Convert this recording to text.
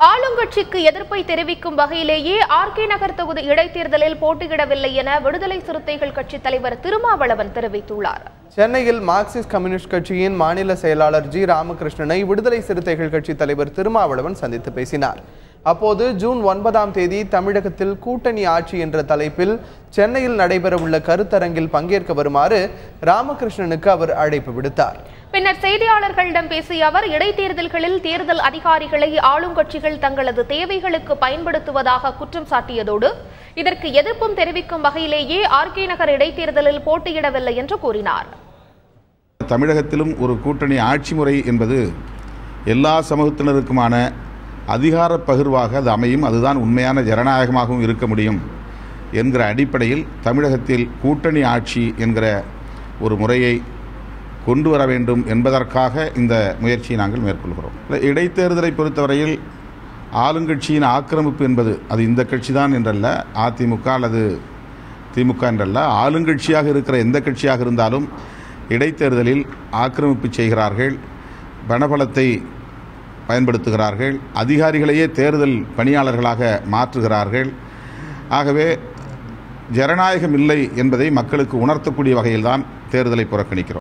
ஆளுங்கட்சிக்கு எதிர்ப்பை தெரிவிக்கும் வகையிலேயே ஆர்கே நகர் தொகுதி இடைத்தேர்தலில் போட்டியிடவில்லை என விடுதலை சிறுத்தைகள் கட்சி தலைவர் திருமாவளவன் தெரிவித்துள்ளார். சென்னையில் மார்க்சிஸ்ட் கம்யூனிஸ்ட் கட்சியின் மாநில செயலாளர் ஜி ராமகிருஷ்ணனை விடுதலை சிறுத்தைகள் கட்சி தலைவர் திருமாவளவன் சந்தித்து பேசினார். அப்போது ஜூன் 9ஆம் தேதி தமிழகத்தில் கூட்டணி ஆட்சி என்ற தலைப்பில் சென்னையில் நடைபெறவுள்ள கருத்தரங்கில் பங்கேற்க வருமாறு ராமகிருஷ்ணனுக்கு அவர் அழைப்பு விடுத்தார். பின்னர் செய்தியாளர்களிடம் பேசிய அவர், இடைத்தேர்தல்களில் தேர்தல் அதிகாரிகளை ஆளுங்கட்சிகள் தங்களது தேவைகளுக்கு பயன்படுத்துவதாக குற்றம் சாட்டியதோடு இதற்கு எதிர்ப்பும் தெரிவிக்கும் வகையிலேயே ஆர்கே நகர் இடைத்தேர்தலில் போட்டியிடவில்லை என்று கூறினார். தமிழகத்திலும் ஒரு கூட்டணி ஆட்சி முறை என்பது எல்லா சமூகத்தினருக்குமான அதிகார பகிர்வாக அது அமையும், அதுதான் உண்மையான ஜனநாயகமாகவும் இருக்க முடியும் என்கிற அடிப்படையில் தமிழகத்தில் கூட்டணி ஆட்சி என்கிற ஒரு முறையை கொண்டு வர வேண்டும் என்பதற்காக இந்த முயற்சியை நாங்கள் மேற்கொள்கிறோம். இடைத்தேர்தலை பொறுத்தவரையில் ஆளுங்கட்சியின் ஆக்கிரமிப்பு என்பது அது இந்த கட்சி தான் என்றல்ல, அதிமுக அல்லது திமுக என்றல்ல, ஆளுங்கட்சியாக இருக்கிற எந்த கட்சியாக இருந்தாலும் இடைத்தேர்தலில் ஆக்கிரமிப்பு செய்கிறார்கள், பணபலத்தை பயன்படுத்துகிறார்கள், அதிகாரிகளையே தேர்தல் பணியாளர்களாக மாற்றுகிறார்கள். ஆகவே ஜனநாயகம் இல்லை என்பதை மக்களுக்கு உணர்த்தக்கூடிய வகையில்தான் தேர்தலை புறக்கணிக்கிறோம்.